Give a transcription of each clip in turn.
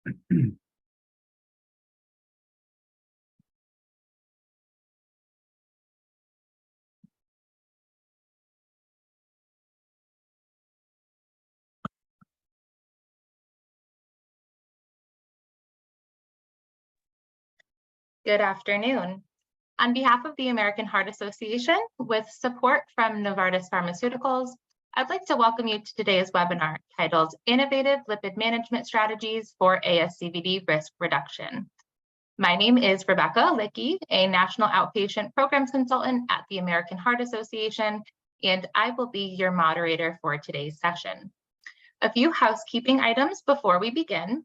Good afternoon. On behalf of the American Heart Association, with support from Novartis Pharmaceuticals, I'd like to welcome you to today's webinar titled Innovative Lipid Management Strategies for ASCVD Risk Reduction. My name is Rebecca Licky, a National Outpatient Programs Consultant at the American Heart Association, and I will be your moderator for today's session. A few housekeeping items before we begin.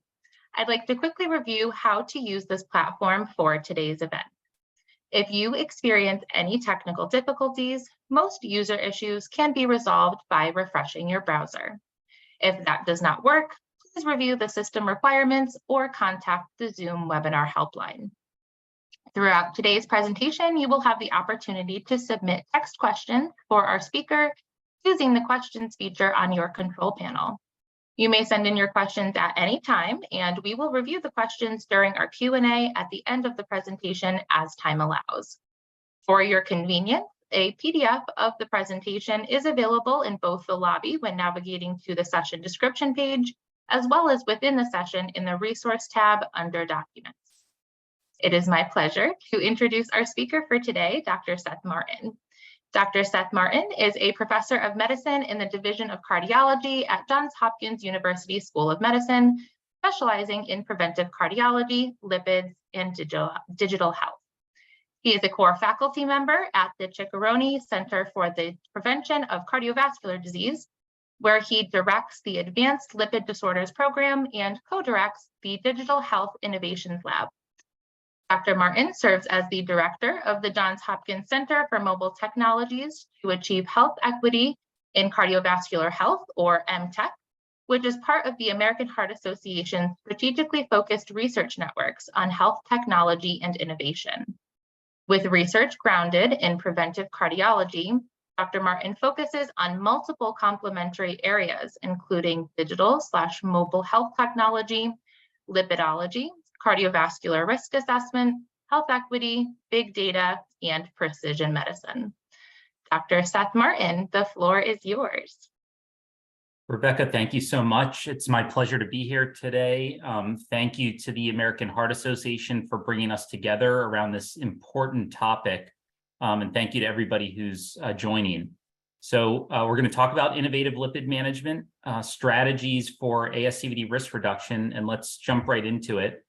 I'd like to quickly review how to use this platform for today's event. If you experience any technical difficulties, most user issues can be resolved by refreshing your browser. If that does not work, please review the system requirements or contact the Zoom webinar helpline. Throughout today's presentation, you will have the opportunity to submit text questions for our speaker using the questions feature on your control panel. You may send in your questions at any time, and we will review the questions during our Q&A at the end of the presentation as time allows. For your convenience, a PDF of the presentation is available in both the lobby when navigating to the session description page, as well as within the session in the resource tab under Documents. It is my pleasure to introduce our speaker for today, Dr. Seth Martin. Dr. Seth Martin is a professor of medicine in the Division of Cardiology at Johns Hopkins University School of Medicine, specializing in preventive cardiology, lipids, and digital health. He is a core faculty member at the Ciccarone Center for the Prevention of Cardiovascular Disease, where he directs the Advanced Lipid Disorders Program and co-directs the Digital Health Innovations Lab. Dr. Martin serves as the director of the Johns Hopkins Center for Mobile Technologies to Achieve Health Equity in Cardiovascular Health, or MTEC, which is part of the American Heart Association's strategically focused research networks on health technology and innovation. With research grounded in preventive cardiology, Dr. Martin focuses on multiple complementary areas, including digital/mobile health technology, lipidology, cardiovascular risk assessment, health equity, big data, and precision medicine. Dr. Seth Martin, the floor is yours. Rebecca, thank you so much. It's my pleasure to be here today. Thank you to the American Heart Association for bringing us together around this important topic. And thank you to everybody who's joining. So we're going to talk about innovative lipid management strategies for ASCVD risk reduction, and let's jump right into it.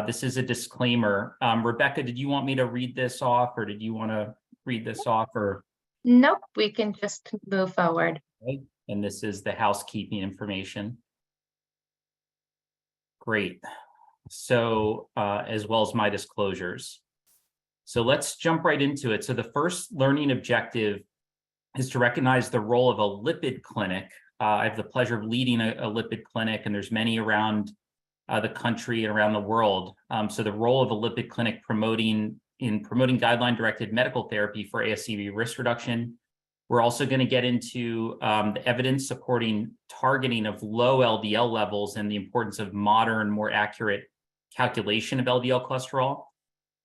This is a disclaimer. Rebecca, did you want me to read this off, or did you want to read this off? Or nope, we can just move forward. Okay. And this is the housekeeping information. Great. So as well as my disclosures. So let's jump right into it. So the first learning objective is to recognize the role of a lipid clinic. I have the pleasure of leading a lipid clinic, and there's many around the country and around the world. So the role of a lipid clinic promoting guideline-directed medical therapy for ASCVD risk reduction. We're also going to get into the evidence supporting targeting of low LDL levels and the importance of modern, more accurate calculation of LDL cholesterol.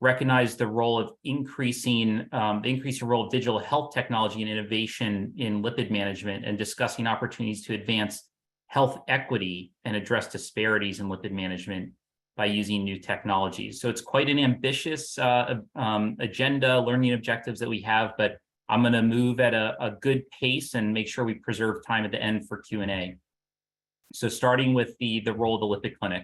Recognize the role of the increasing role of digital health technology and innovation in lipid management, and discussing opportunities to advance health equity and address disparities in lipid management by using new technologies. So it's quite an ambitious agenda, learning objectives that we have, but I'm going to move at a good pace and make sure we preserve time at the end for Q&A. So starting with the role of the lipid clinic.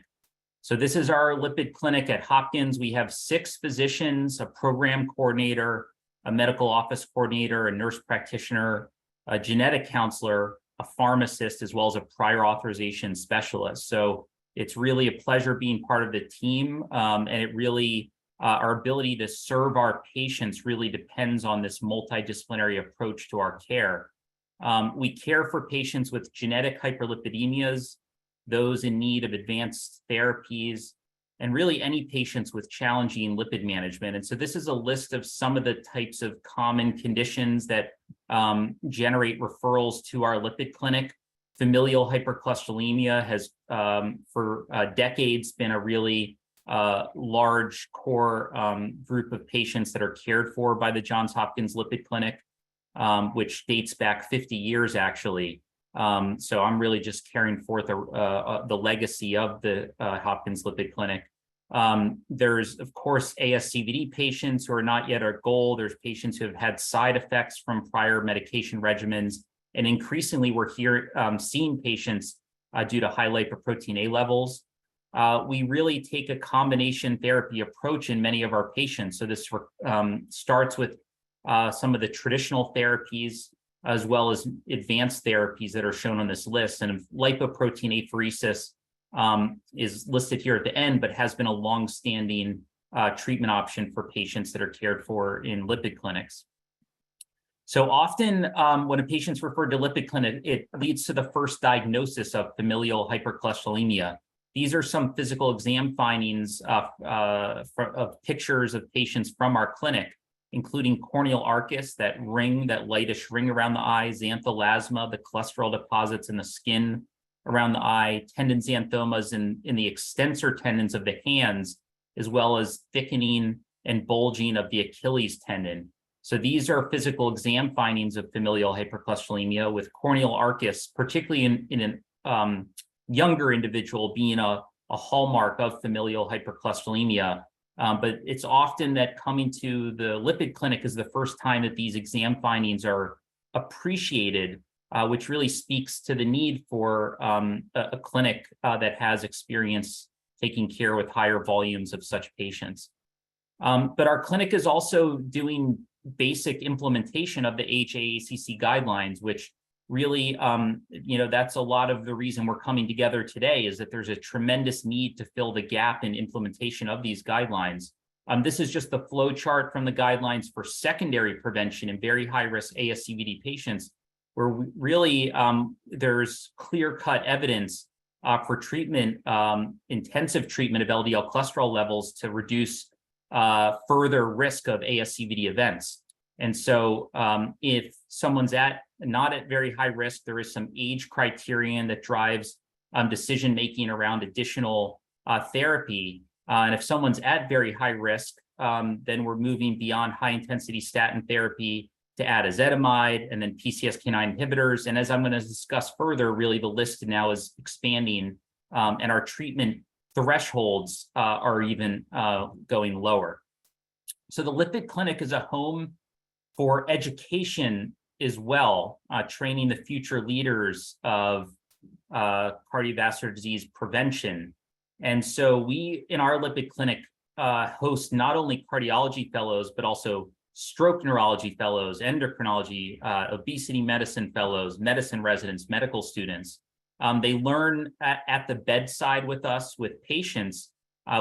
So this is our lipid clinic at Hopkins. We have 6 physicians, a program coordinator, a medical office coordinator, a nurse practitioner, a genetic counselor, a pharmacist, as well as a prior authorization specialist. So it's really a pleasure being part of the team, and it really, our ability to serve our patients really depends on this multidisciplinary approach to our care. We care for patients with genetic hyperlipidemias, those in need of advanced therapies, and really any patients with challenging lipid management. And so this is a list of some of the types of common conditions that generate referrals to our lipid clinic. Familial hypercholesterolemia has for decades been a really large core group of patients that are cared for by the Johns Hopkins Lipid Clinic, which dates back 50 years actually. So I'm really just carrying forth the legacy of the Hopkins Lipid Clinic. There's, of course, ASCVD patients who are not yet our goal. There's patients who have had side effects from prior medication regimens. And increasingly, we're seeing patients due to high lipoprotein A levels. We really take a combination therapy approach in many of our patients. So this starts with some of the traditional therapies, as well as advanced therapies that are shown on this list. And lipoprotein apheresis is listed here at the end, but has been a long-standing treatment option for patients that are cared for in lipid clinics. So often when a patient's referred to lipid clinic, it leads to the first diagnosis of familial hypercholesterolemia. These are some physical exam findings of pictures of patients from our clinic, including corneal arcus, that lightish ring around the eye, xanthelasma, the cholesterol deposits in the skin around the eye, tendon xanthomas in the extensor tendons of the hands, as well as thickening and bulging of the Achilles tendon. So these are physical exam findings of familial hypercholesterolemia, with corneal arcus, particularly in a younger individual, being a hallmark of familial hypercholesterolemia. But it's often that coming to the lipid clinic is the first time that these exam findings are appreciated, which really speaks to the need for a clinic that has experience taking care with higher volumes of such patients. But our clinic is also doing basic implementation of the AHA-ACC guidelines, which really, that's a lot of the reason we're coming together today, is that there's a tremendous need to fill the gap in implementation of these guidelines. This is just the flow chart from the guidelines for secondary prevention in very high-risk ASCVD patients, where really there's clear-cut evidence for treatment, intensive treatment of LDL cholesterol levels to reduce further risk of ASCVD events. And so if someone's not at very high risk, there is some age criterion that drives decision-making around additional therapy. And if someone's at very high risk, then we're moving beyond high-intensity statin therapy to add ezetimibe and then PCSK9 inhibitors. And as I'm going to discuss further, really the list now is expanding, and our treatment thresholds are even going lower. So the Lipid Clinic is a home for education as well, training the future leaders of cardiovascular disease prevention. And so we, in our Lipid Clinic, host not only cardiology fellows, but also stroke neurology fellows, endocrinology, obesity medicine fellows, medicine residents, medical students. They learn at the bedside with us, with patients.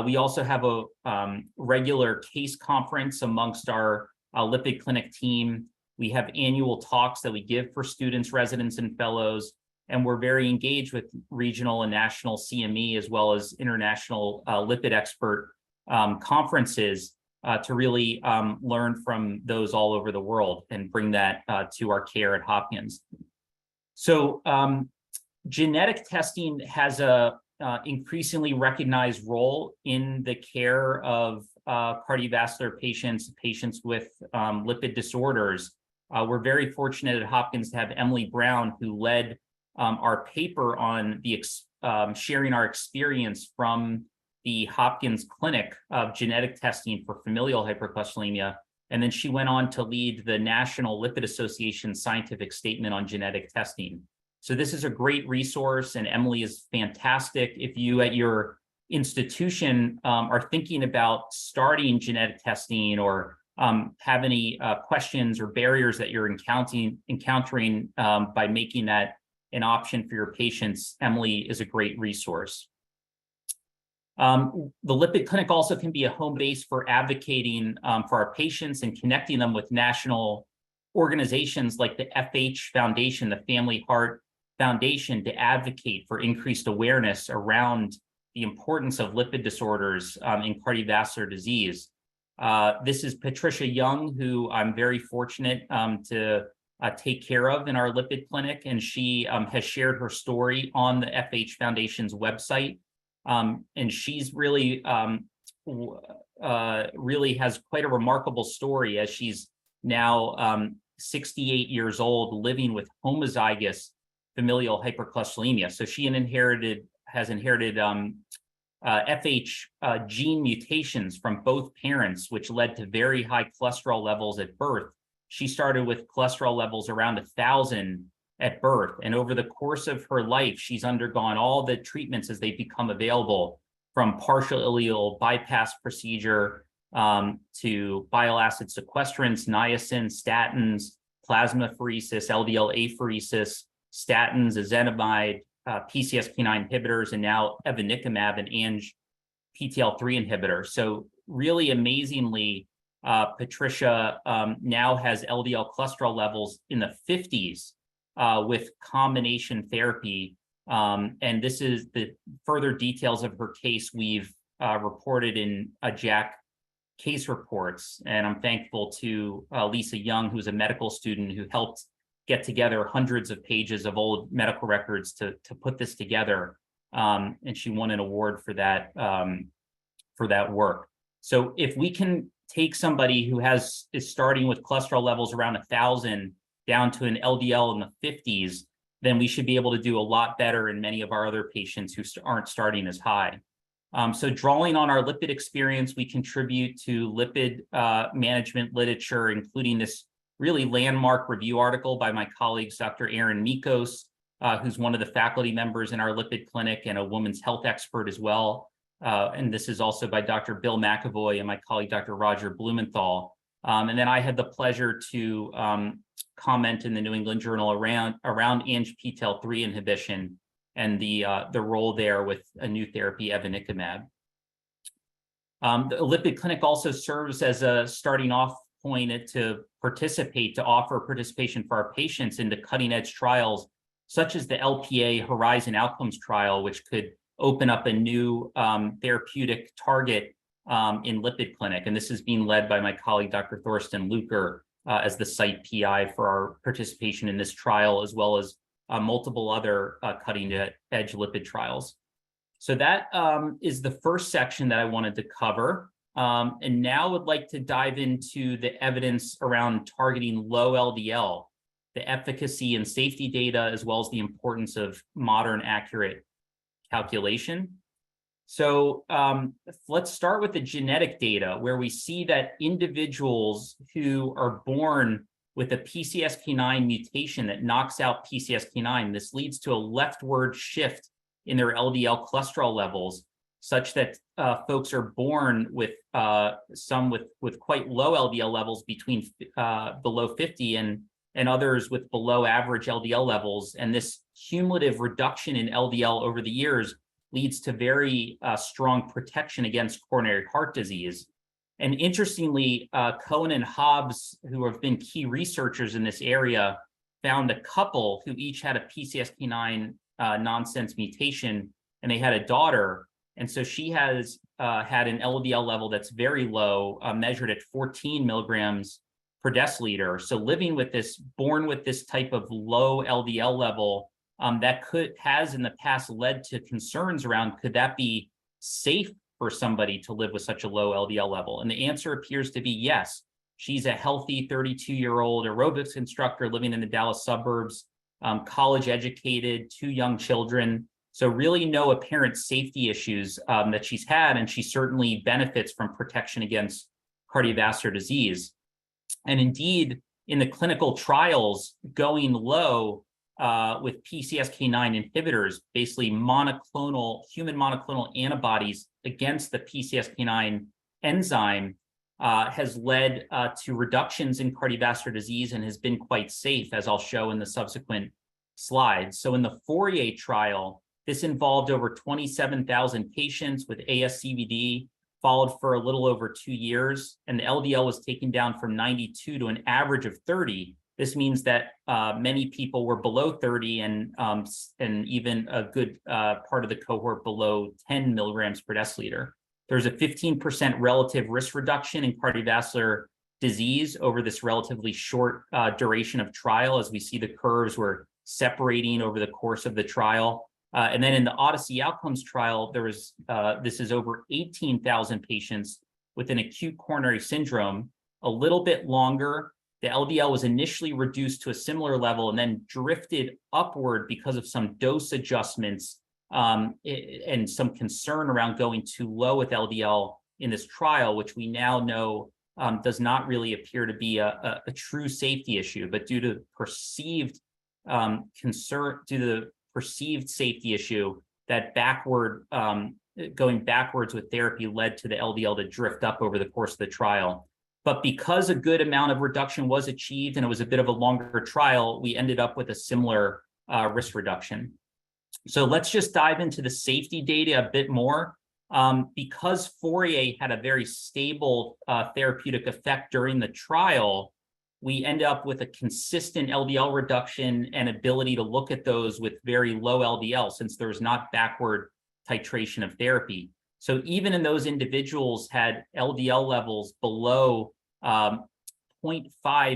We also have a regular case conference amongst our Lipid Clinic team. We have annual talks that we give for students, residents, and fellows, and we're very engaged with regional and national CME, as well as international lipid expert conferences to really learn from those all over the world and bring that to our care at Hopkins. So genetic testing has a increasingly recognized role in the care of cardiovascular patients with lipid disorders. We're very fortunate at Hopkins to have Emily Brown, who led our paper on the sharing our experience from the Hopkins Clinic of genetic testing for familial hypercholesterolemia. And then she went on to lead the National Lipid Association scientific statement on genetic testing. So this is a great resource, and Emily is fantastic. If you at your institution are thinking about starting genetic testing, or have any questions or barriers that you're encountering by making that an option for your patients, Emily is a great resource. The Lipid Clinic also can be a home base for advocating for our patients and connecting them with national organizations like the FH Foundation, the Family Heart Foundation, to advocate for increased awareness around the importance of lipid disorders in cardiovascular disease. This is Patricia Young, who I'm very fortunate to take care of in our lipid clinic, and she has shared her story on the FH Foundation's website. And she's really really has quite a remarkable story, as she's now 68 years old, living with homozygous familial hypercholesterolemia. So she has inherited FH gene mutations from both parents, which led to very high cholesterol levels at birth. She started with cholesterol levels around 1,000 at birth, and over the course of her life, she's undergone all the treatments as they become available, from partial ileal bypass procedure to bile acid sequestrants, niacin, statins, plasmapheresis, LDL apheresis, statins, ezetimibe, PCSK9 inhibitors, and now evinicumab, an ANG-PTL3 inhibitor. So really amazingly, Patricia now has LDL cholesterol levels in the 50s with combination therapy. And this is the further details of her case we've reported in JACC case reports. And I'm thankful to Lisa Young, who's a medical student who helped get together hundreds of pages of old medical records to put this together. And she won an award for that work. So if we can take somebody who is starting with cholesterol levels around 1,000 down to an LDL in the 50s, then we should be able to do a lot better in many of our other patients who aren't starting as high. So drawing on our lipid experience, we contribute to lipid management literature, including this really landmark review article by my colleagues, Dr. Erin Mikos, who's one of the faculty members in our lipid clinic and a women's health expert as well. And this is also by Dr. Bill McAvoy and my colleague, Dr. Roger Blumenthal. And then I had the pleasure to comment in the New England Journal around ANG-PTL3 inhibition and the role there with a new therapy, evinicumab. The Lipid Clinic also serves as a starting off point to offer participation for our patients into cutting edge trials, such as the LPA Horizon Outcomes trial, which could open up a new therapeutic target in Lipid Clinic. And this is being led by my colleague, Dr. Thorsten Luker, as the site PI for our participation in this trial, as well as multiple other cutting edge lipid trials. So that is the first section that I wanted to cover. And now would like to dive into the evidence around targeting low LDL, the efficacy and safety data, as well as the importance of modern accurate calculation. So let's start with the genetic data, where we see that individuals who are born with a PCSK9 mutation that knocks out PCSK9, this leads to a leftward shift in their LDL cholesterol levels, such that folks are born with some with quite low LDL levels between below 50 and others with below average LDL levels. And this cumulative reduction in LDL over the years leads to very strong protection against coronary heart disease. And interestingly, Cohen and Hobbs, who have been key researchers in this area, found a couple who each had a PCSK9 nonsense mutation, and they had a daughter. And so she has had an LDL level that's very low, measured at 14 milligrams per deciliter. So born with this type of low LDL level, that has in the past led to concerns around, could that be safe for somebody to live with such a low LDL level? And the answer appears to be yes. She's a healthy 32-year-old aerobics instructor living in the Dallas suburbs, college educated, 2 young children. So really no apparent safety issues that she's had, and she certainly benefits from protection against cardiovascular disease. And indeed, in the clinical trials, going low with PCSK9 inhibitors, basically human monoclonal antibodies against the PCSK9 enzyme, has led to reductions in cardiovascular disease and has been quite safe, as I'll show in the subsequent slides. So in the Fourier trial, this involved over 27,000 patients with ASCVD, followed for a little over 2 years, and the LDL was taken down from 92 to an average of 30. This means that many people were below 30 and even a good part of the cohort below 10 milligrams per deciliter. There's a 15% relative risk reduction in cardiovascular disease over this relatively short duration of trial, as we see the curves were separating over the course of the trial. And then in the Odyssey outcomes trial, there was, this is over 18,000 patients with an acute coronary syndrome, a little bit longer. The LDL was initially reduced to a similar level and then drifted upward because of some dose adjustments and some concern around going too low with LDL in this trial, which we now know does not really appear to be a true safety issue, but due to perceived concern, due to the perceived safety issue, that going backwards with therapy led to the LDL to drift up over the course of the trial. But because a good amount of reduction was achieved and it was a bit of a longer trial, we ended up with a similar risk reduction. So let's just dive into the safety data a bit more. Because Fourier had a very stable therapeutic effect during the trial, we end up with a consistent LDL reduction and ability to look at those with very low LDL, since there's not backward titration of therapy. So even in those individuals had LDL levels below 0.5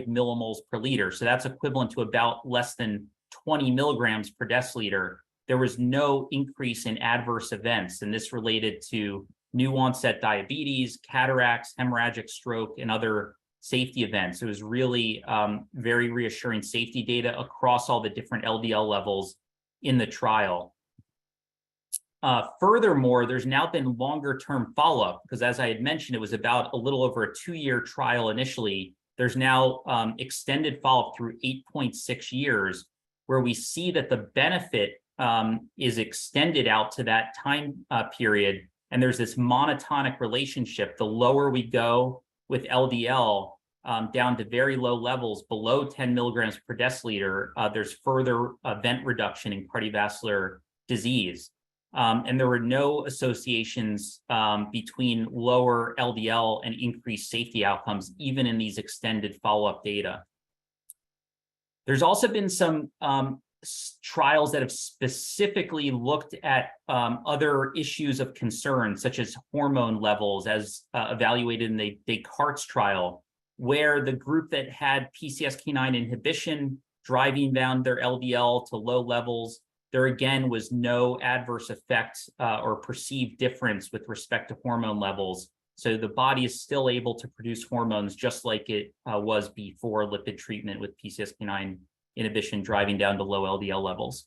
millimoles per liter, so that's equivalent to about less than 20 milligrams per deciliter, there was no increase in adverse events. And this related to new onset diabetes, cataracts, hemorrhagic stroke, and other safety events. It was really very reassuring safety data across all the different LDL levels in the trial. Furthermore, there's now been longer term follow-up, because as I had mentioned, it was about a little over a 2-year trial initially. There's now extended follow-up through 8.6 years, where we see that the benefit is extended out to that time period. And there's this monotonic relationship. The lower we go with LDL down to very low levels below 10 milligrams per deciliter, there's further event reduction in cardiovascular disease. And there were no associations between lower LDL and increased safety outcomes, even in these extended follow-up data. There's also been some trials that have specifically looked at other issues of concern, such as hormone levels, as evaluated in the Descartes trial, where the group that had PCSK9 inhibition driving down their LDL to low levels, there again was no adverse effect or perceived difference with respect to hormone levels. So the body is still able to produce hormones just like it was before lipid treatment with PCSK9 inhibition driving down to low LDL levels.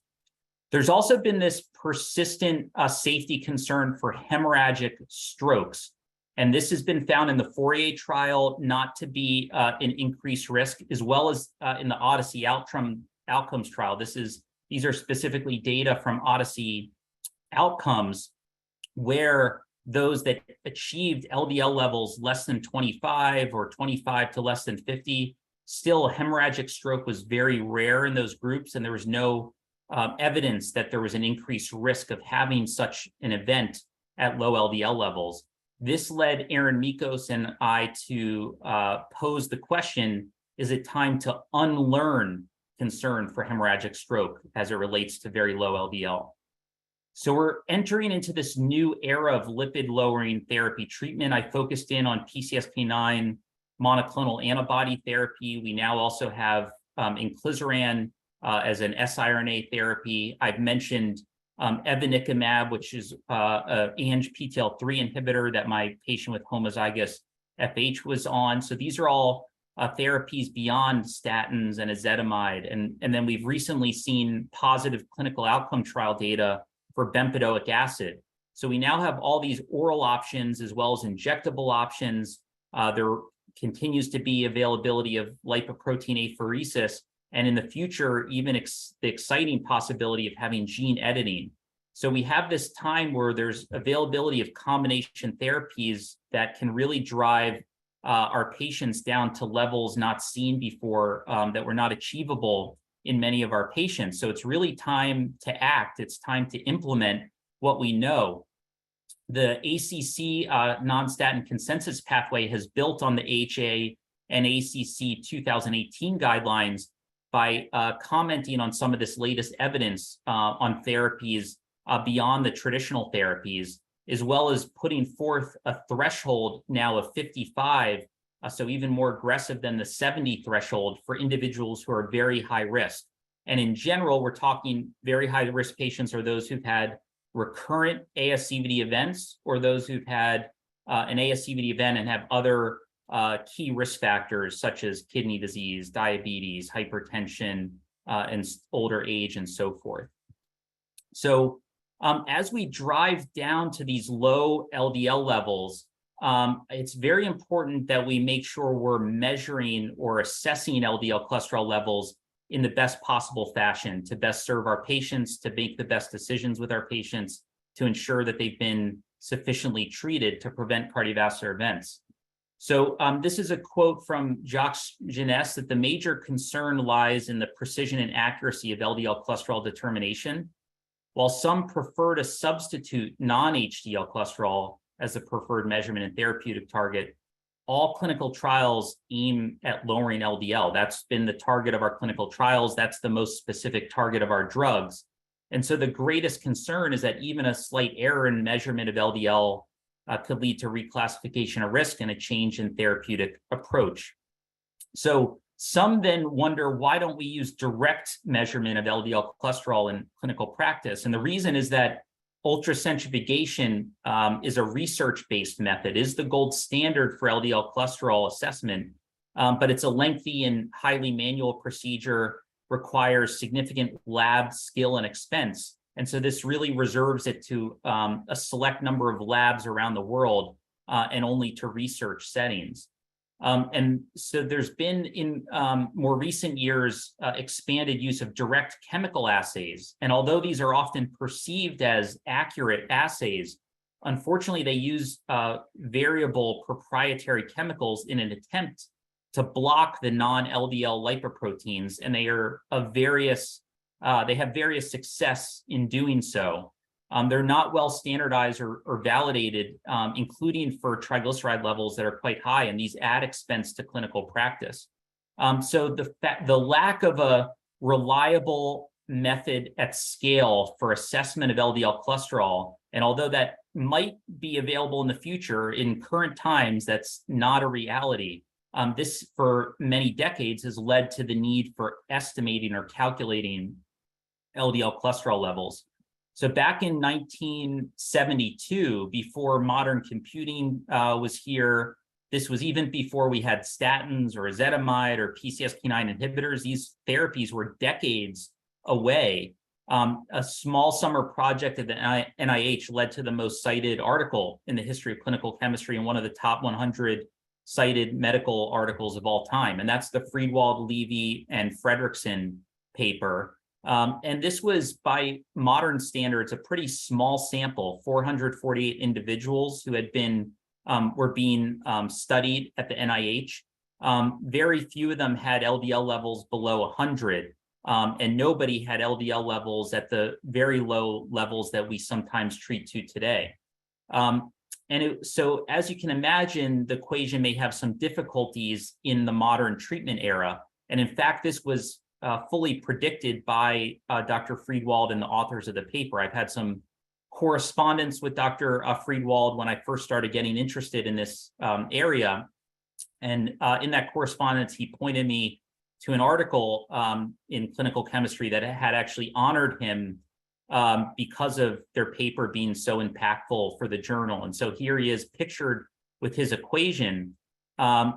There's also been this persistent safety concern for hemorrhagic strokes. And this has been found in the Fourier trial not to be an increased risk, as well as in the Odyssey outcomes trial. These are specifically data from Odyssey outcomes, where those that achieved LDL levels less than 25 or 25 to less than 50, still hemorrhagic stroke was very rare in those groups, and there was no evidence that there was an increased risk of having such an event at low LDL levels. This led Aaron Mikos and I to pose the question, is it time to unlearn concern for hemorrhagic stroke as it relates to very low LDL? So we're entering into this new era of lipid-lowering therapy treatment. I focused in on PCSK9 monoclonal antibody therapy. We now also have inclisiran as an siRNA therapy. I've mentioned evinacumab, which is a ANGPTL3 inhibitor that my patient with homozygous FH was on. So these are all therapies beyond statins and ezetimibe. And then we've recently seen positive clinical outcome trial data for bempedoic acid. So we now have all these oral options as well as injectable options. There continues to be availability of lipoprotein apheresis, and in the future, even the exciting possibility of having gene editing. So we have this time where there's availability of combination therapies that can really drive our patients down to levels not seen before, that were not achievable in many of our patients. So it's really time to act. It's time to implement what we know. The ACC non-statin consensus pathway has built on the AHA and ACC 2018 guidelines by commenting on some of this latest evidence on therapies beyond the traditional therapies, as well as putting forth a threshold now of 55 so even more aggressive than the 70 threshold for individuals who are very high risk. And in general, we're talking very high risk patients are those who've had recurrent ASCVD events or those who've had an ASCVD event and have other key risk factors such as kidney disease, diabetes, hypertension, and older age, and so forth. So as we drive down to these low LDL levels, it's very important that we make sure we're measuring or assessing LDL cholesterol levels in the best possible fashion to best serve our patients, to make the best decisions with our patients, to ensure that they've been sufficiently treated to prevent cardiovascular events. So this is a quote from Jacques Jeunesse that the major concern lies in the precision and accuracy of LDL cholesterol determination. While some prefer to substitute non-HDL cholesterol as the preferred measurement and therapeutic target, all clinical trials aim at lowering LDL. That's been the target of our clinical trials. That's the most specific target of our drugs. And so the greatest concern is that even a slight error in measurement of LDL could lead to reclassification of risk and a change in therapeutic approach. So some then wonder, why don't we use direct measurement of LDL cholesterol in clinical practice? And the reason is that ultracentrifugation is a research-based method, is the gold standard for LDL cholesterol assessment, but it's a lengthy and highly manual procedure, requires significant lab skill and expense. And so this really reserves it to a select number of labs around the world and only to research settings. And so there's been in more recent years expanded use of direct chemical assays. And although these are often perceived as accurate assays, unfortunately, they use variable proprietary chemicals in an attempt to block the non-LDL lipoproteins, and they are of various, they have various success in doing so. They're not well standardized or validated, including for triglyceride levels that are quite high, and these add expense to clinical practice. So the lack of a reliable method at scale for assessment of LDL cholesterol, and although that might be available in the future, in current times, that's not a reality. This, for many decades, has led to the need for estimating or calculating LDL cholesterol levels. So back in 1972, before modern computing was here, this was even before we had statins or ezetimibe or PCSK9 inhibitors. These therapies were decades away. A small summer project at the NIH led to the most cited article in the history of clinical chemistry and one of the top 100 cited medical articles of all time. And that's the Friedewald, Levy, and Fredrickson paper. And this was, by modern standards, a pretty small sample, 448 individuals who had been, were being studied at the NIH. Very few of them had LDL levels below 100, and nobody had LDL levels at the very low levels that we sometimes treat to today. So as you can imagine, the equation may have some difficulties in the modern treatment era. And in fact, this was fully predicted by Dr. Friedewald and the authors of the paper. I've had some correspondence with Dr. Friedewald when I first started getting interested in this area. And in that correspondence, he pointed me to an article in clinical chemistry that had actually honored him because of their paper being so impactful for the journal. And so here he is pictured with his equation,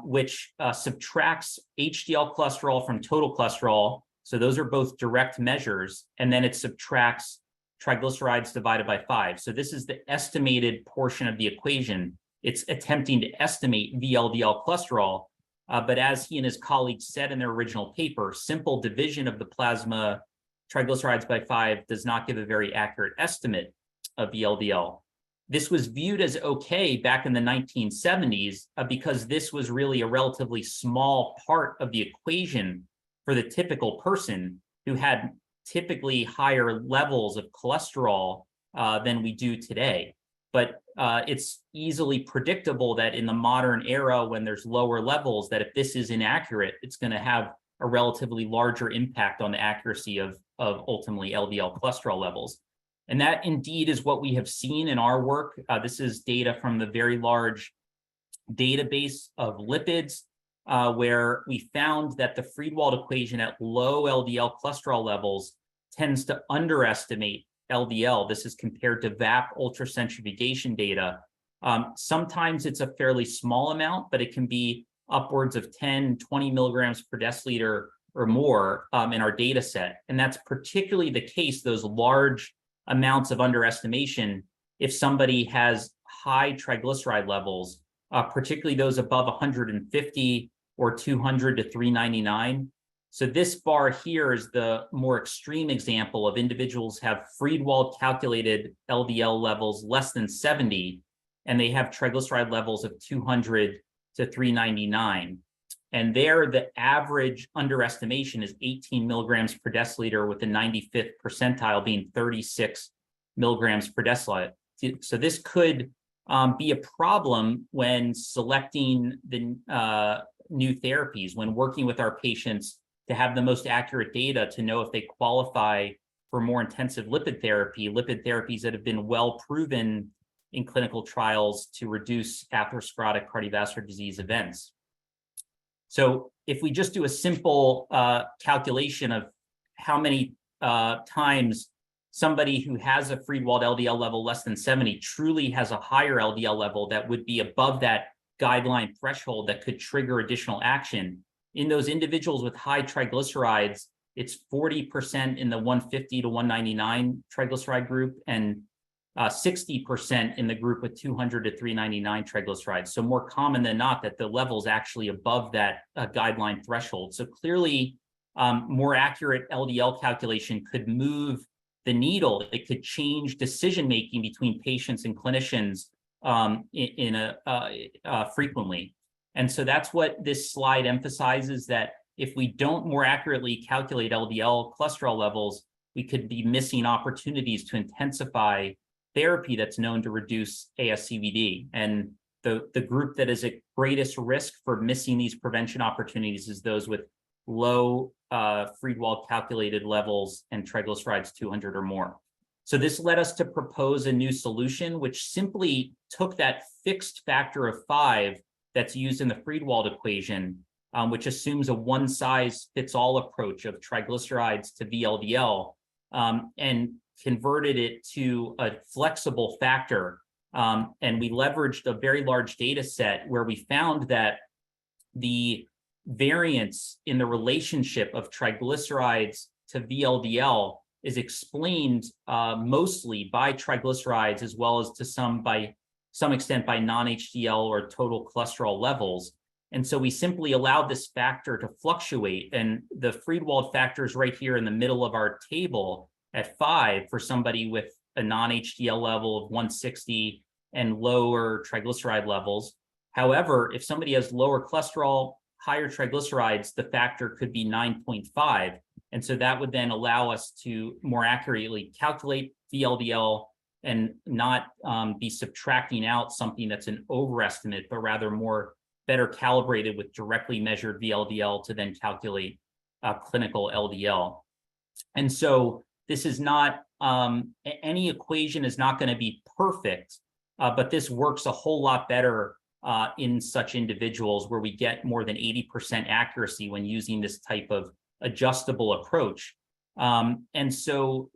which subtracts HDL cholesterol from total cholesterol. So those are both direct measures. And then it subtracts triglycerides divided by 5. So this is the estimated portion of the equation. It's attempting to estimate VLDL cholesterol. But as he and his colleagues said in their original paper, simple division of the plasma triglycerides by 5 does not give a very accurate estimate of VLDL. This was viewed as okay back in the 1970s because this was really a relatively small part of the equation for the typical person who had typically higher levels of cholesterol than we do today. But it's easily predictable that in the modern era, when there's lower levels, that if this is inaccurate, it's going to have a relatively larger impact on the accuracy of ultimately LDL cholesterol levels. And that indeed is what we have seen in our work. This is data from the very large database of lipids where we found that the Friedewald equation at low LDL cholesterol levels tends to underestimate LDL. This is compared to VAP ultracentrifugation data. Sometimes it's a fairly small amount, but it can be upwards of 10, 20 milligrams per deciliter or more in our data set. And that's particularly the case, those large amounts of underestimation, if somebody has high triglyceride levels, particularly those above 150 or 200 to 399. So this bar here is the more extreme example of individuals have Friedewald calculated LDL levels less than 70, and they have triglyceride levels of 200 to 399. And there, the average underestimation is 18 milligrams per deciliter, with the 95th percentile being 36 milligrams per deciliter. So this could be a problem when selecting the new therapies, when working with our patients to have the most accurate data to know if they qualify for more intensive lipid therapies that have been well proven in clinical trials to reduce atherosclerotic cardiovascular disease events. So if we just do a simple calculation of how many times somebody who has a Friedewald LDL level less than 70 truly has a higher LDL level that would be above that guideline threshold that could trigger additional action. In those individuals with high triglycerides, it's 40% in the 150 to 199 triglyceride group and 60% in the group with 200 to 399 triglycerides. So more common than not that the level is actually above that guideline threshold. So clearly, more accurate LDL calculation could move the needle. It could change decision-making between patients and clinicians frequently. And so that's what this slide emphasizes, that if we don't more accurately calculate LDL cholesterol levels, we could be missing opportunities to intensify therapy that's known to reduce ASCVD. And the group that is at greatest risk for missing these prevention opportunities is those with low Friedewald calculated levels and triglycerides 200 or more. So this led us to propose a new solution, which simply took that fixed factor of 5 that's used in the Friedewald equation, which assumes a one-size-fits-all approach of triglycerides to VLDL, and converted it to a flexible factor. And we leveraged a very large data set where we found that the variance in the relationship of triglycerides to VLDL is explained mostly by triglycerides, as well as to some extent by non-HDL or total cholesterol levels. And so we simply allowed this factor to fluctuate. And the Friedewald factor is right here in the middle of our table at 5 for somebody with a non-HDL level of 160 and lower triglyceride levels. However, if somebody has lower cholesterol, higher triglycerides, the factor could be 9.5. And so that would then allow us to more accurately calculate VLDL and not be subtracting out something that's an overestimate, but rather better calibrated with directly measured VLDL to then calculate clinical LDL. And so this is not, any equation is not going to be perfect, but this works a whole lot better in such individuals where we get more than 80% accuracy when using this type of adjustable approach. And so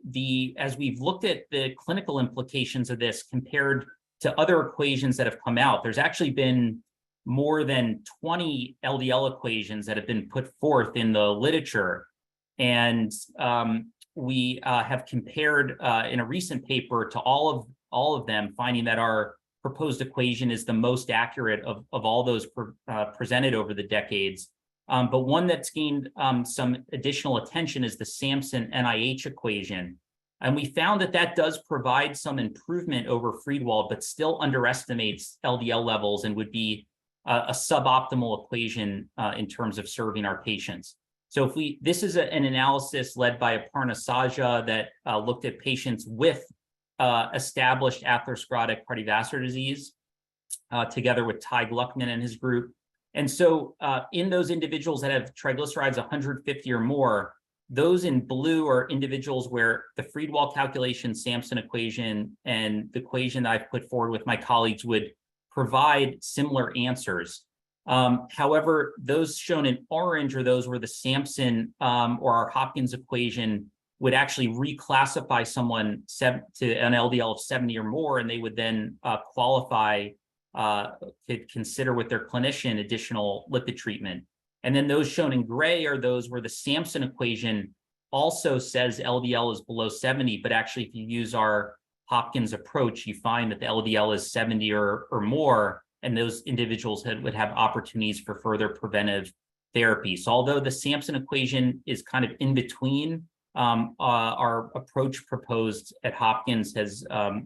as we've looked at the clinical implications of this compared to other equations that have come out, there's actually been more than 20 LDL equations that have been put forth in the literature. And we have compared in a recent paper to all of them, finding that our proposed equation is the most accurate of all those presented over the decades. But one that's gained some additional attention is the Sampson-NIH equation. And we found that does provide some improvement over Friedewald, but still underestimates LDL levels and would be a suboptimal equation in terms of serving our patients. So this is an analysis led by Aparna Sajja that looked at patients with established atherosclerotic cardiovascular disease, together with Ty Gluckman and his group. And so in those individuals that have triglycerides 150 or more, those in blue are individuals where the Friedewald calculation, Sampson equation, and the equation that I've put forward with my colleagues would provide similar answers. However, those shown in orange are those where the Sampson or our Hopkins equation would actually reclassify someone to an LDL of 70 or more, and they would then qualify to consider with their clinician additional lipid treatment. And then those shown in gray are those where the Sampson equation also says LDL is below 70, but actually if you use our Hopkins approach, you find that the LDL is 70 or more, and those individuals would have opportunities for further preventive therapy. So although the Sampson equation is kind of in between, our approach proposed at Hopkins has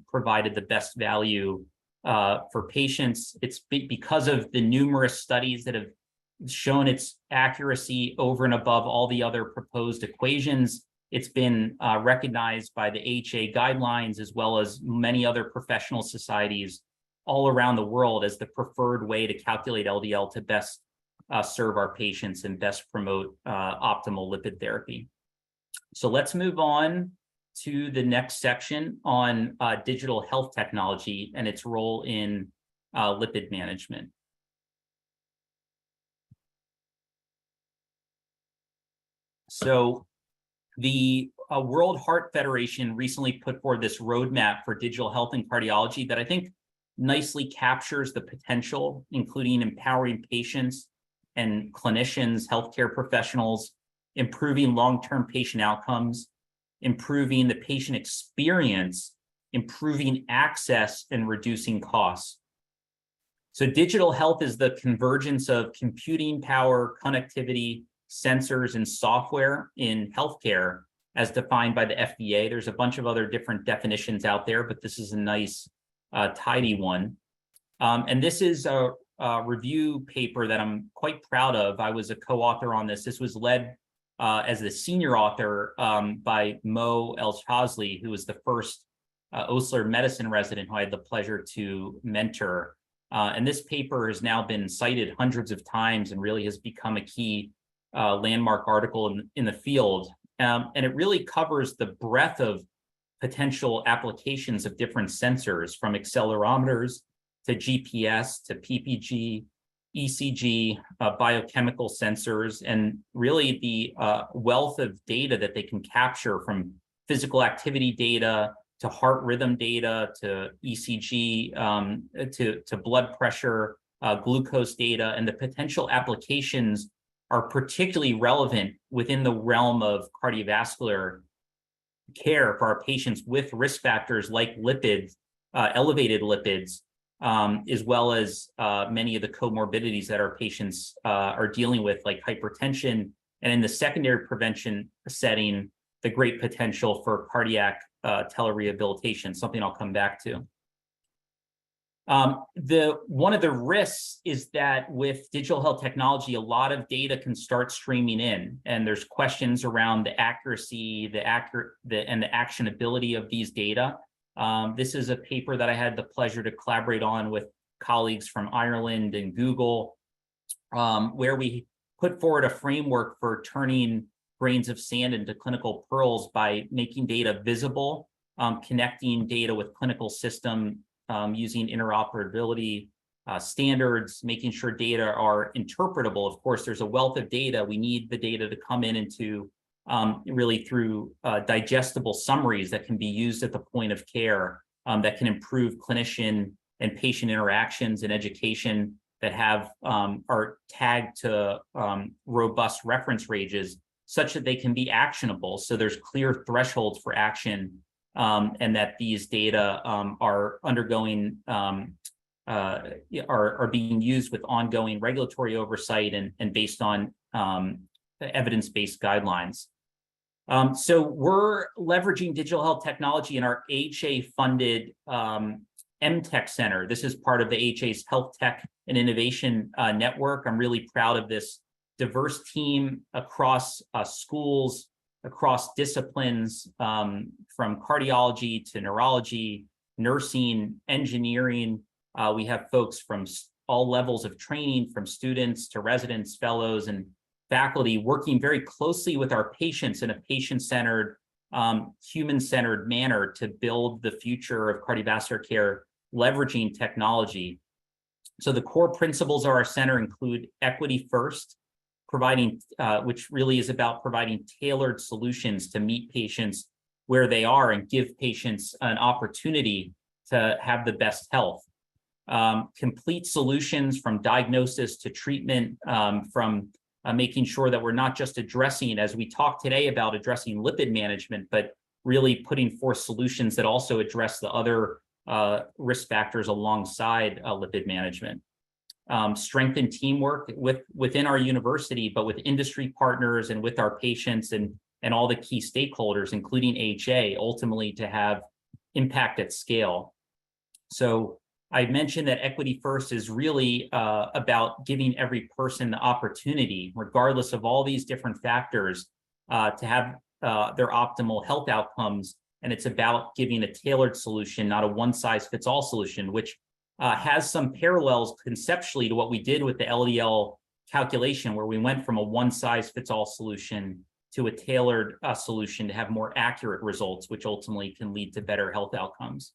provided the best value for patients. It's because of the numerous studies that have shown its accuracy over and above all the other proposed equations. It's been recognized by the AHA guidelines as well as many other professional societies all around the world as the preferred way to calculate LDL to best serve our patients and best promote optimal lipid therapy. So let's move on to the next section on digital health technology and its role in lipid management. So the World Heart Federation recently put forward this roadmap for digital health and cardiology that I think nicely captures the potential, including empowering patients and clinicians, healthcare professionals, improving long-term patient outcomes, improving the patient experience, improving access, and reducing costs. So digital health is the convergence of computing power, connectivity, sensors, and software in healthcare as defined by the FDA. There's a bunch of other different definitions out there, but this is a nice, tidy one. And this is a review paper that I'm quite proud of. I was a co-author on this. This was led as the senior author by Mo El-Shazli, who was the first Osler medicine resident who I had the pleasure to mentor. And this paper has now been cited hundreds of times and really has become a key landmark article in the field. And it really covers the breadth of potential applications of different sensors, from accelerometers to GPS to PPG, ECG, biochemical sensors, and really the wealth of data that they can capture, from physical activity data to heart rhythm data to ECG to blood pressure, glucose data, and the potential applications are particularly relevant within the realm of cardiovascular care for our patients with risk factors like lipids, elevated lipids, as well as many of the comorbidities that our patients are dealing with, like hypertension, and in the secondary prevention setting, the great potential for cardiac telerehabilitation, something I'll come back to. One of the risks is that with digital health technology, a lot of data can start streaming in, and there's questions around the accuracy, and the actionability of these data. This is a paper that I had the pleasure to collaborate on with colleagues from Ireland and Google, where we put forward a framework for turning grains of sand into clinical pearls by making data visible, connecting data with clinical system, using interoperability standards, making sure data are interpretable. Of course, there's a wealth of data. We need the data to come in into really through digestible summaries that can be used at the point of care, that can improve clinician and patient interactions and education, that have are tagged to robust reference ranges such that they can be actionable. So there's clear thresholds for action, and that these data are undergoing are being used with ongoing regulatory oversight and based on evidence-based guidelines. So we're leveraging digital health technology in our AHA-funded MTech Center. This is part of the AHA's Health Tech and Innovation Network. I'm really proud of this diverse team across schools, across disciplines, from cardiology to neurology, nursing, engineering. We have folks from all levels of training, from students to residents, fellows, and faculty, working very closely with our patients in a patient-centered, human-centered manner to build the future of cardiovascular care, leveraging technology. So the core principles of our center include equity first, providing, which really is about providing tailored solutions to meet patients where they are and give patients an opportunity to have the best health. Complete solutions from diagnosis to treatment, from making sure that we're not just addressing, as we talk today about addressing lipid management, but really putting forth solutions that also address the other risk factors alongside lipid management. Strengthen teamwork within our university, but with industry partners and with our patients and all the key stakeholders, including AHA, ultimately to have impact at scale. So I mentioned that equity first is really about giving every person the opportunity, regardless of all these different factors, to have their optimal health outcomes. And it's about giving a tailored solution, not a one-size-fits-all solution, which has some parallels conceptually to what we did with the LDL calculation, where we went from a one-size-fits-all solution to a tailored solution to have more accurate results, which ultimately can lead to better health outcomes.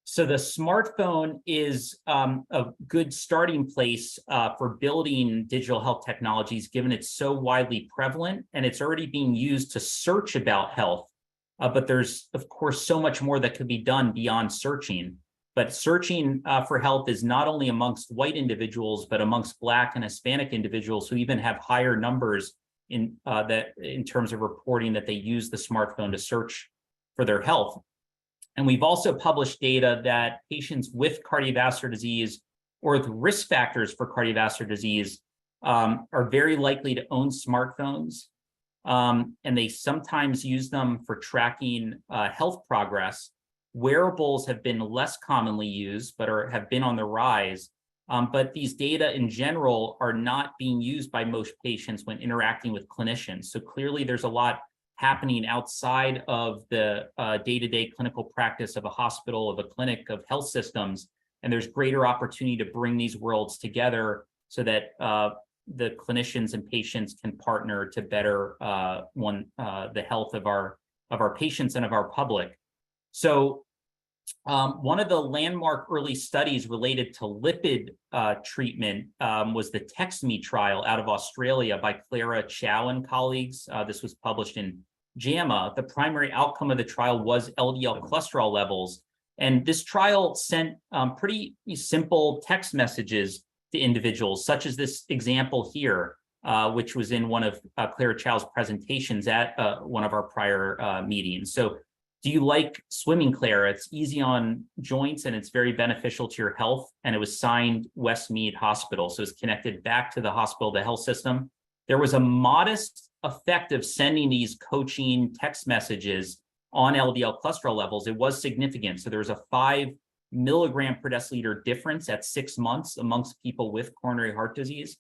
So the smartphone is a good starting place for building digital health technologies, given it's so widely prevalent and it's already being used to search about health. But there's, of course, so much more that could be done beyond searching. But searching for health is not only amongst white individuals, but amongst Black and Hispanic individuals who even have higher numbers in terms of reporting that they use the smartphone to search for their health. And we've also published data that patients with cardiovascular disease or with risk factors for cardiovascular disease are very likely to own smartphones. And they sometimes use them for tracking health progress. Wearables have been less commonly used, but have been on the rise. But these data in general are not being used by most patients when interacting with clinicians. So clearly there's a lot happening outside of the day-to-day clinical practice of a hospital, of a clinic, of health systems. And there's greater opportunity to bring these worlds together so that the clinicians and patients can partner to better the health of our patients and of our public. So one of the landmark early studies related to lipid treatment was the TextMe trial out of Australia by Clara Chow and colleagues. This was published in JAMA. The primary outcome of the trial was LDL cholesterol levels. And this trial sent pretty simple text messages to individuals, such as this example here, which was in one of Clara Chow's presentations at one of our prior meetings. So, do you like swimming, Clara? It's easy on joints and it's very beneficial to your health. And it was signed Westmead Hospital. So it's connected back to the hospital, the health system. There was a modest effect of sending these coaching text messages on LDL cholesterol levels. It was significant. So there was a 5 milligram per deciliter difference at 6 months amongst people with coronary heart disease.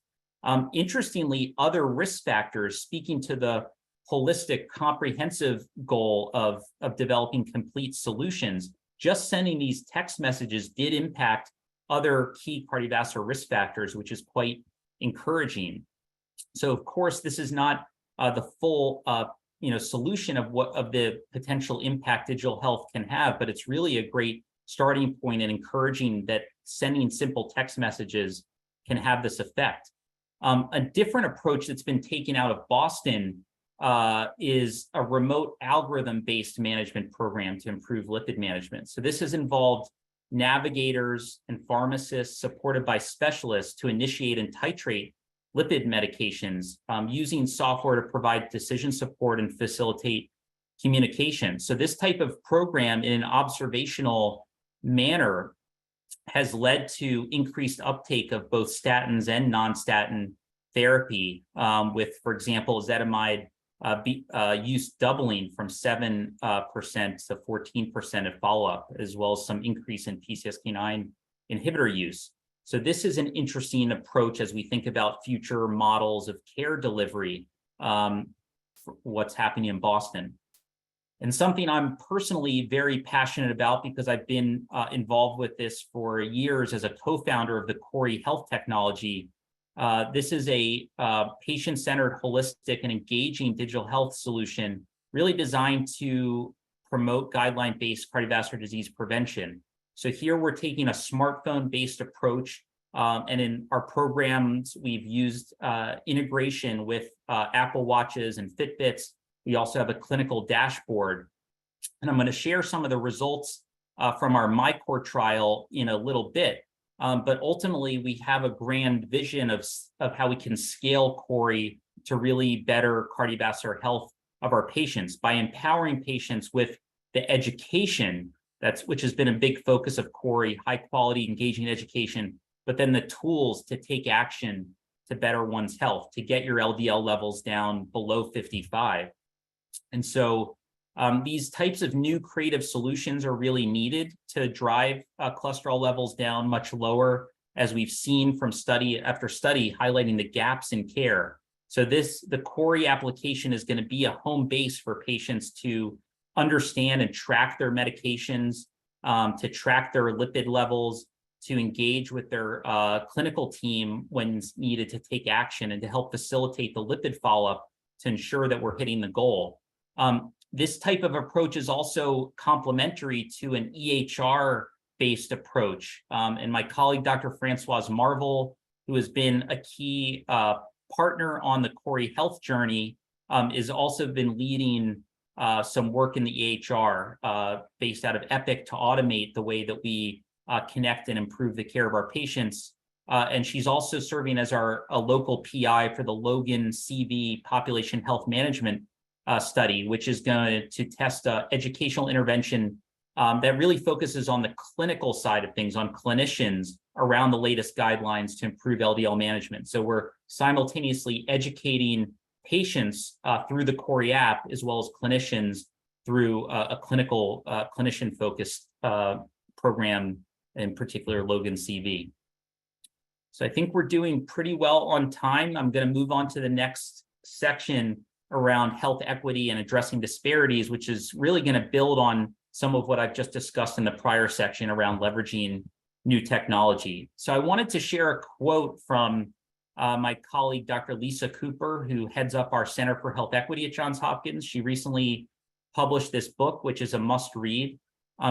Interestingly, other risk factors, speaking to the holistic, comprehensive goal of developing complete solutions, just sending these text messages did impact other key cardiovascular risk factors, which is quite encouraging. So, of course, this is not the full solution of the potential impact digital health can have, but it's really a great starting point and encouraging that sending simple text messages can have this effect. A different approach that's been taken out of Boston is a remote algorithm-based management program to improve lipid management. So this has involved navigators and pharmacists supported by specialists to initiate and titrate lipid medications using software to provide decision support and facilitate communication. So this type of program in an observational manner has led to increased uptake of both statins and non-statin therapy with, for example, ezetimibe use doubling from 7% to 14% at follow-up, as well as some increase in PCSK9 inhibitor use. So this is an interesting approach as we think about future models of care delivery, what's happening in Boston. And something I'm personally very passionate about because I've been involved with this for years as a co-founder of the Cori Health Technology. This is a patient-centered, holistic, and engaging digital health solution really designed to promote guideline-based cardiovascular disease prevention. So here we're taking a smartphone-based approach, and in our programs, we've used integration with Apple Watches and Fitbits. We also have a clinical dashboard. And I'm going to share some of the results from our MyCore trial in a little bit. But ultimately, we have a grand vision of how we can scale CORI to really better cardiovascular health of our patients by empowering patients with the education which has been a big focus of CORI, high quality, engaging education, but then the tools to take action to better one's health, to get your LDL levels down below 55. And so these types of new creative solutions are really needed to drive cholesterol levels down much lower, as we've seen from study after study highlighting the gaps in care. So the CORI application is going to be a home base for patients to understand and track their medications, to track their lipid levels, to engage with their clinical team when needed to take action, and to help facilitate the lipid follow-up to ensure that we're hitting the goal. This type of approach is also complementary to an EHR-based approach. And my colleague, Dr. Francoise Marvel, who has been a key partner on the CORI health journey, has also been leading some work in the EHR based out of Epic to automate the way that we connect and improve the care of our patients. And she's also serving as a local PI for the Logan CV Population Health Management study, which is going to test educational intervention that really focuses on the clinical side of things, on clinicians around the latest guidelines to improve LDL management. So we're simultaneously educating patients through the CORI app, as well as clinicians through a clinical clinician-focused program, in particular Logan CV. So I think we're doing pretty well on time. I'm going to move on to the next section around health equity and addressing disparities, which is really going to build on some of what I've just discussed in the prior section around leveraging new technology. So I wanted to share a quote from my colleague, Dr. Lisa Cooper, who heads up our Center for Health Equity at Johns Hopkins. She recently published this book, which is a must-read.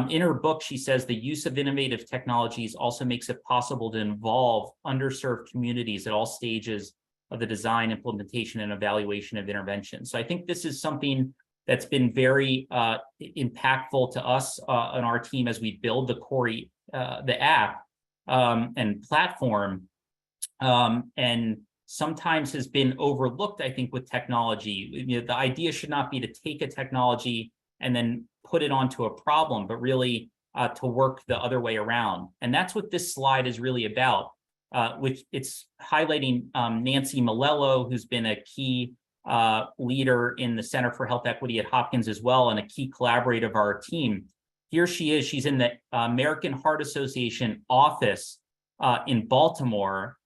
In her book, she says the use of innovative technologies also makes it possible to involve underserved communities at all stages of the design, implementation, and evaluation of intervention. So I think this is something that's been very impactful to us on our team as we build the CORI, the app and platform, and sometimes has been overlooked, I think, with technology. You know, the idea should not be to take a technology and then put it onto a problem, but really to work the other way around. And that's what this slide is really about, which it's highlighting Nancy Malello, who's been a key leader in the Center for Health Equity at Hopkins as well, and a key collaborator of our team. Here she is, she's in the American Heart Association office in Baltimore,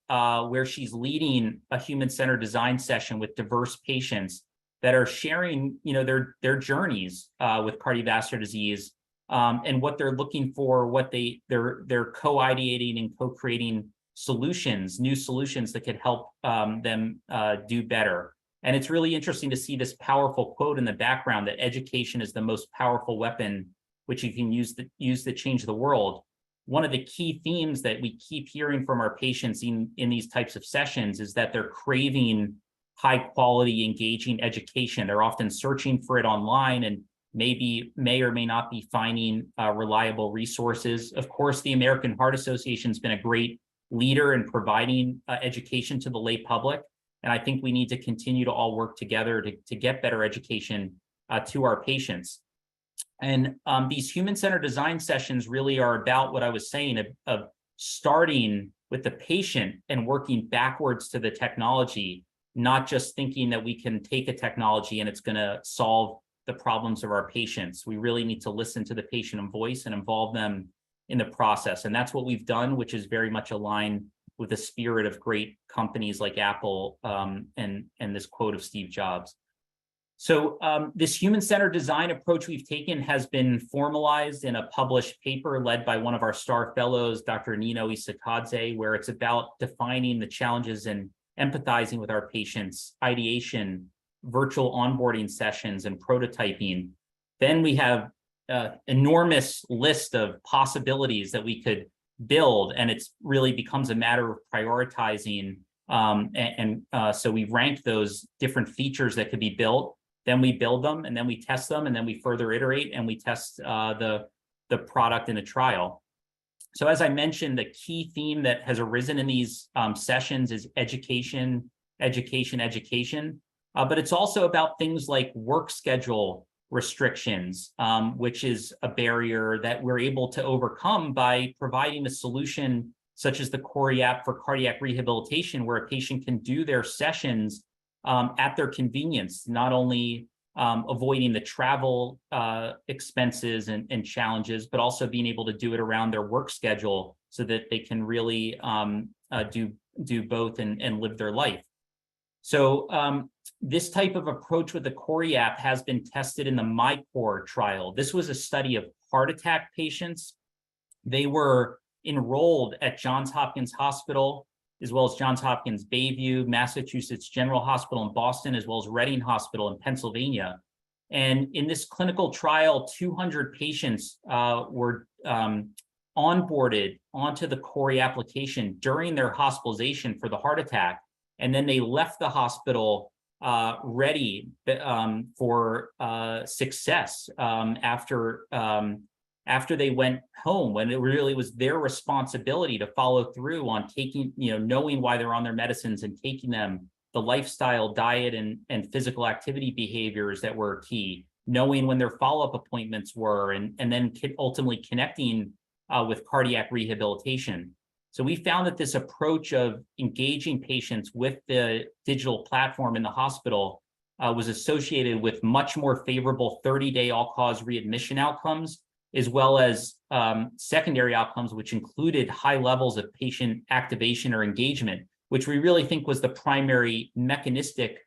where she's leading a human-centered design session with diverse patients that are sharing, you know, their journeys with cardiovascular disease, and what they're looking for, what they're co-ideating and co-creating solutions, new solutions that could help them do better. And it's really interesting to see this powerful quote in the background that education is the most powerful weapon which you can use to change the world. One of the key themes that we keep hearing from our patients in these types of sessions is that they're craving high quality, engaging education. They're often searching for it online and may or may not be finding reliable resources. Of course, the American Heart Association has been a great leader in providing education to the lay public. And I think we need to continue to all work together to get better education to our patients. And these human-centered design sessions really are about what I was saying of starting with the patient and working backwards to the technology, not just thinking that we can take a technology and it's going to solve the problems of our patients. We really need to listen to the patient and voice and involve them in the process. And that's what we've done, which is very much aligned with the spirit of great companies like Apple and this quote of Steve Jobs. So this human-centered design approach we've taken has been formalized in a published paper led by one of our star fellows, Dr. Nino Isakadze, where it's about defining the challenges and empathizing with our patients, ideation, virtual onboarding sessions, and prototyping. Then we have enormous list of possibilities that we could build, and it's really becomes a matter of prioritizing. So we ranked those different features that could be built, then we build them, and then we test them, and then we further iterate and we test the product in a trial. So as I mentioned, the key theme that has arisen in these sessions is education, education, education. But it's also about things like work schedule restrictions, which is a barrier that we're able to overcome by providing a solution such as the Corey app for cardiac rehabilitation, where a patient can do their sessions at their convenience, not only avoiding the travel expenses and challenges, but also being able to do it around their work schedule so that they can really do both and live their life. So this type of approach with the Corey app has been tested in the MyCore trial. This was a study of heart attack patients. They were enrolled at Johns Hopkins Hospital, as well as Johns Hopkins Bayview, Massachusetts General Hospital in Boston, as well as Reading Hospital in Pennsylvania. And in this clinical trial, 200 patients were onboarded onto the Corey application during their hospitalization for the heart attack. And then they left the hospital ready for success after they went home, when it really was their responsibility to follow through on taking, knowing why they're on their medicines and taking them, the lifestyle, diet, and physical activity behaviors that were key, knowing when their follow-up appointments were, and then ultimately connecting with cardiac rehabilitation. So we found that this approach of engaging patients with the digital platform in the hospital was associated with much more favorable 30-day all-cause readmission outcomes, as well as secondary outcomes, which included high levels of patient activation or engagement, which we really think was the primary mechanistic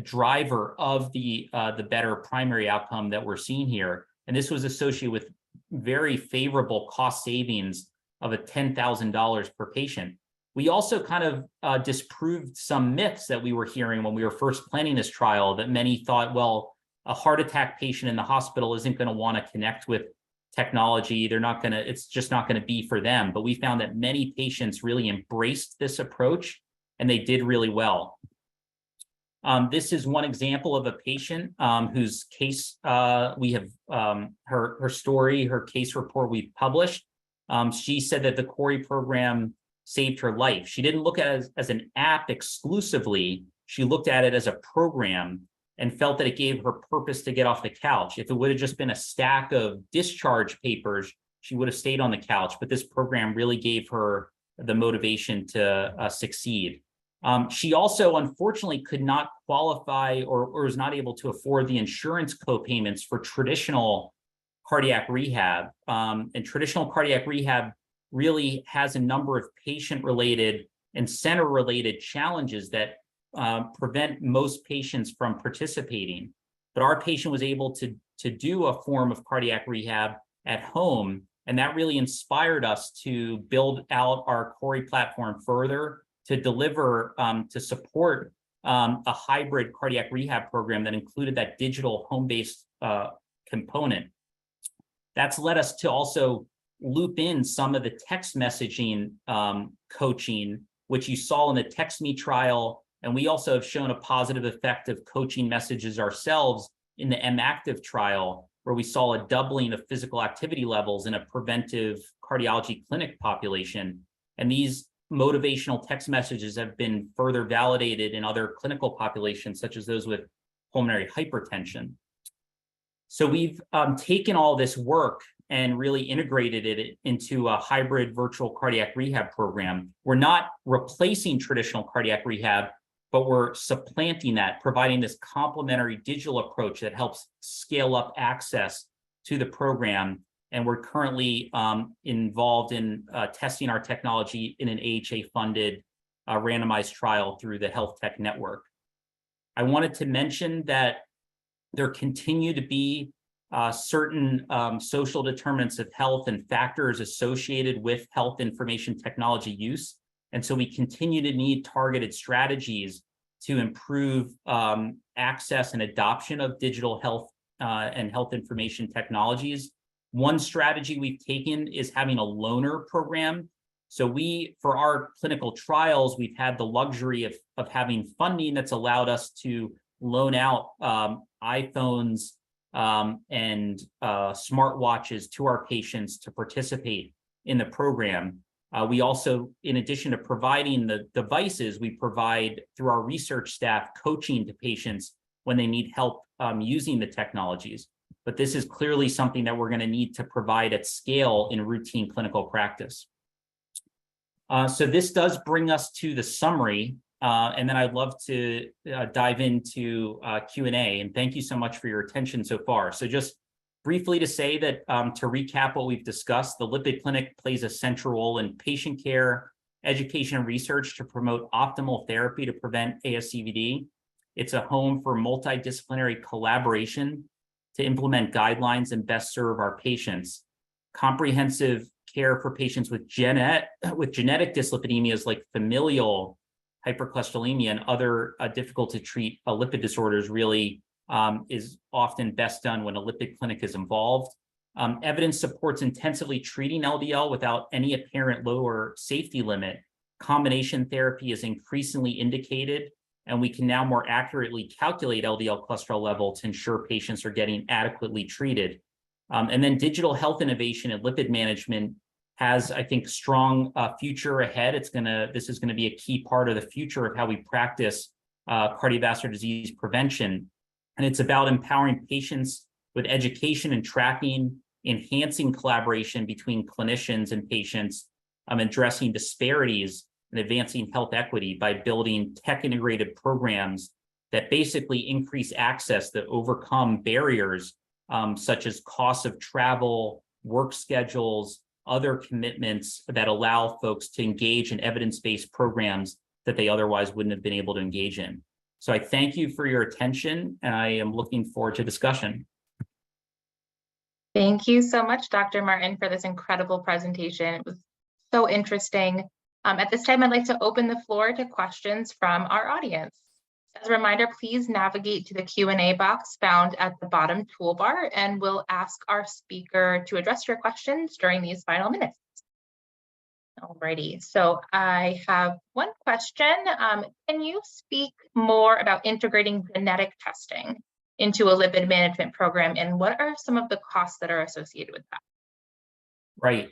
driver of the better primary outcome that we're seeing here. And this was associated with very favorable cost savings of $10,000 per patient. We also kind of disproved some myths that we were hearing when we were first planning this trial, that many thought, well, a heart attack patient in the hospital isn't going to want to connect with technology. It's just not going to be for them. But we found that many patients really embraced this approach, and they did really well. This is one example of a patient whose case we have her story, her case report we published. She said that the Corey program saved her life. She didn't look at it as an app exclusively. She looked at it as a program and felt that it gave her purpose to get off the couch. If it would have just been a stack of discharge papers, she would have stayed on the couch, but this program really gave her the motivation to succeed. She also, unfortunately, could not qualify or was not able to afford the insurance co-payments for traditional cardiac rehab. And traditional cardiac rehab really has a number of patient-related and center-related challenges that prevent most patients from participating. But our patient was able to do a form of cardiac rehab at home, and that really inspired us to build out our Corey platform further to deliver, to support a hybrid cardiac rehab program that included that digital home-based component. That's led us to also loop in some of the text messaging coaching, which you saw in the TextMe trial. And we also have shown a positive effect of coaching messages ourselves in the M-Active trial, where we saw a doubling of physical activity levels in a preventive cardiology clinic population. And these motivational text messages have been further validated in other clinical populations, such as those with pulmonary hypertension. So we've taken all this work and really integrated it into a hybrid virtual cardiac rehab program. We're not replacing traditional cardiac rehab, but we're supplanting that, providing this complementary digital approach that helps scale up access to the program. And we're currently involved in testing our technology in an AHA-funded randomized trial through the Health Tech Network. I wanted to mention that there continue to be certain social determinants of health and factors associated with health information technology use. And so we continue to need targeted strategies to improve access and adoption of digital health and health information technologies. One strategy we've taken is having a loaner program. So for our clinical trials, we've had the luxury of having funding that's allowed us to loan out iPhones and smartwatches to our patients to participate in the program. We also, in addition to providing the devices, we provide through our research staff coaching to patients when they need help using the technologies. But this is clearly something that we're going to need to provide at scale in routine clinical practice. So this does bring us to the summary, and then I'd love to dive into Q&A. And thank you so much for your attention so far. So just briefly to say that to recap what we've discussed, the Lipid Clinic plays a central role in patient care, education, and research to promote optimal therapy to prevent ASCVD. It's a home for multidisciplinary collaboration to implement guidelines and best serve our patients. Comprehensive care for patients with genetic dyslipidemias like familial hypercholesterolemia and other difficult to treat lipid disorders really is often best done when a lipid clinic is involved. Evidence supports intensively treating LDL without any apparent lower safety limit. Combination therapy is increasingly indicated, and we can now more accurately calculate LDL cholesterol level to ensure patients are getting adequately treated. And then digital health innovation and lipid management has, I think, strong future ahead. This is gonna be a key part of the future of how we practice cardiovascular disease prevention. And it's about empowering patients with education and tracking, enhancing collaboration between clinicians and patients, addressing disparities and advancing health equity by building tech-integrated programs that basically increase access that overcome barriers such as costs of travel, work schedules, other commitments that allow folks to engage in evidence-based programs that they otherwise wouldn't have been able to engage in. So I thank you for your attention, and I am looking forward to discussion. Thank you so much, Dr. Martin, for this incredible presentation. It was so interesting. At this time, I'd like to open the floor to questions from our audience. As a reminder, please navigate to the Q&A box found at the bottom toolbar, and we'll ask our speaker to address your questions during these final minutes. Alrighty, so I have one question. Can you speak more about integrating genetic testing into a lipid management program, and what are some of the costs that are associated with that? Right.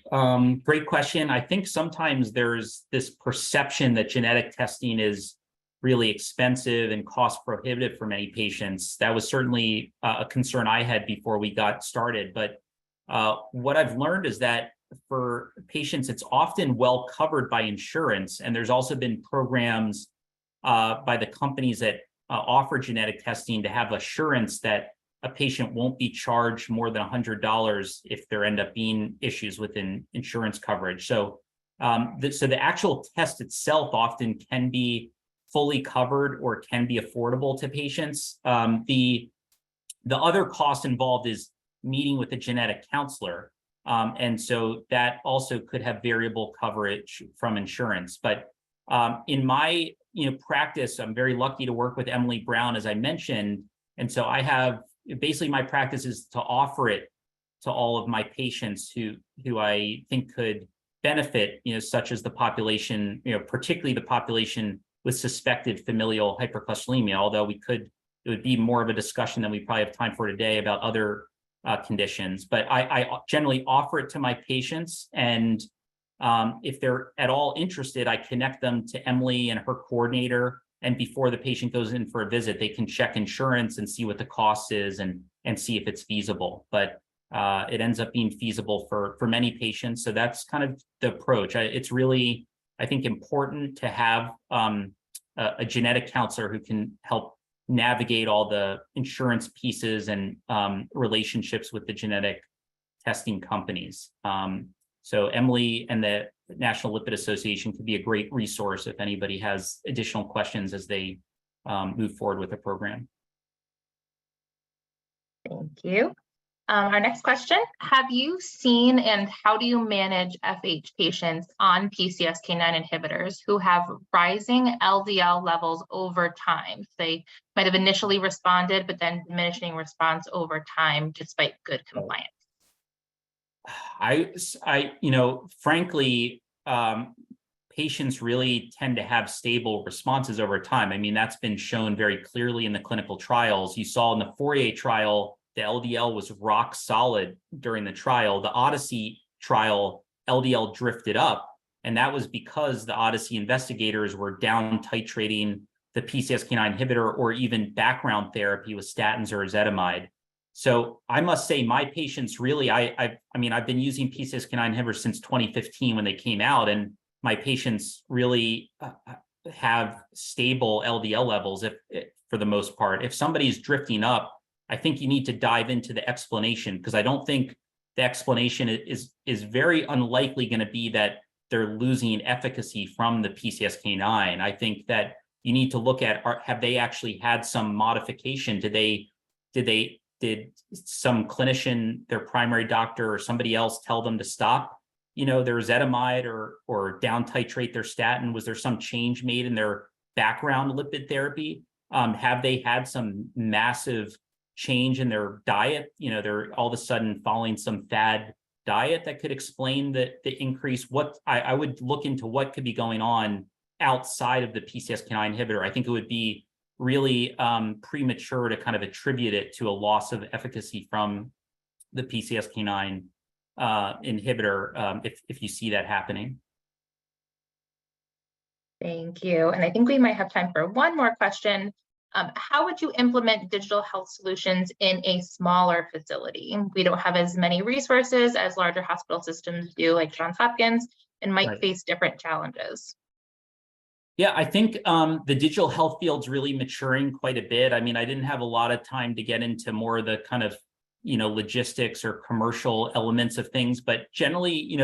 Great question. I think sometimes there's this perception that genetic testing is really expensive and cost prohibitive for many patients. That was certainly a concern I had before we got started. But what I've learned is that for patients, it's often well covered by insurance. And there's also been programs by the companies that offer genetic testing to have assurance that a patient won't be charged more than $100 if there end up being issues within insurance coverage. So, the actual test itself often can be fully covered or can be affordable to patients. The other cost involved is meeting with a genetic counselor. And so that also could have variable coverage from insurance. But in my practice, I'm very lucky to work with Emily Brown, as I mentioned. And so I have basically my practice is to offer it to all of my patients who I think could benefit, such as the population, particularly the population with suspected familial hypercholesterolemia, although it would be more of a discussion than we probably have time for today about other conditions. But I generally offer it to my patients, and if they're at all interested, I connect them to Emily and her coordinator. And before the patient goes in for a visit, they can check insurance and see what the cost is and see if it's feasible. But it ends up being feasible for many patients. So that's kind of the approach. It's really, I think, important to have a genetic counselor who can help navigate all the insurance pieces and relationships with the genetic testing companies. So Emily and the National Lipid Association could be a great resource if anybody has additional questions as they move forward with the program. Thank you. Our next question, have you seen and how do you manage FH patients on PCSK9 inhibitors who have rising LDL levels over time? They might have initially responded, but then diminishing response over time despite good compliance. Frankly, patients really tend to have stable responses over time. I mean, that's been shown very clearly in the clinical trials. You saw in the Fourier trial, the LDL was rock solid during the trial. The Odyssey trial, LDL drifted up, and that was because the Odyssey investigators were down titrating the PCSK9 inhibitor or even background therapy with statins or ezetimibe. So I must say my patients really, I've been using PCSK9 inhibitors since 2015 when they came out, and my patients really have stable LDL levels for the most part. If somebody's drifting up, I think you need to dive into the explanation, because I don't think the explanation is very unlikely going to be that they're losing efficacy from the PCSK9. I think that you need to look at, have they actually had some modification? Did some clinician, their primary doctor or somebody else tell them to stop, their ezetimibe or down titrate their statin? Was there some change made in their background lipid therapy? Have they had some massive change in their diet? They're all of a sudden following some fad diet that could explain the increase. I would look into what could be going on outside of the PCSK9 inhibitor. I think it would be really premature to kind of attribute it to a loss of efficacy from the PCSK9 inhibitor if you see that happening. Thank you. And I think we might have time for one more question. How would you implement digital health solutions in a smaller facility? We don't have as many resources as larger hospital systems do, like Johns Hopkins, and might face different challenges. Yeah, I think the digital health field's really maturing quite a bit. I mean, I didn't have a lot of time to get into more of the kind of, logistics or commercial elements of things, but generally,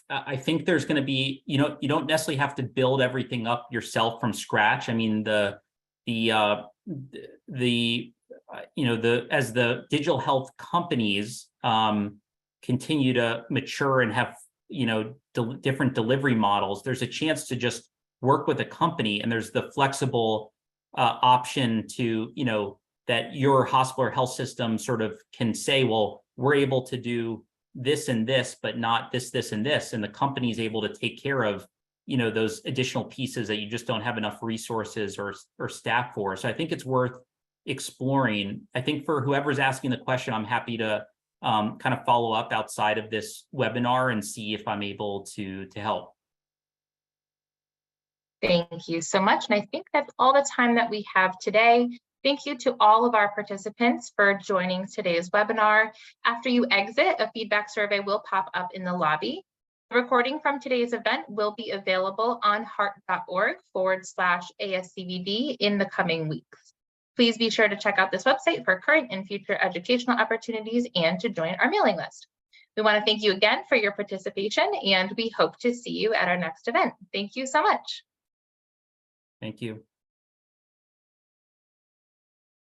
I think there's going to be, you don't necessarily have to build everything up yourself from scratch. I mean, as the digital health companies continue to mature and have, different delivery models, there's a chance to just work with a company, and there's the flexible option to, that your hospital or health system sort of can say, well, we're able to do this and this, but not this, this, and this. And the company is able to take care of, those additional pieces that you just don't have enough resources or staff for. So I think it's worth exploring. I think for whoever's asking the question, I'm happy to kind of follow up outside of this webinar and see if I'm able to help. Thank you so much. And I think that's all the time that we have today. Thank you to all of our participants for joining today's webinar. After you exit, a feedback survey will pop up in the lobby. The recording from today's event will be available on heart.org/ASCVD in the coming weeks. Please be sure to check out this website for current and future educational opportunities and to join our mailing list. We want to thank you again for your participation, and we hope to see you at our next event. Thank you so much. Thank you.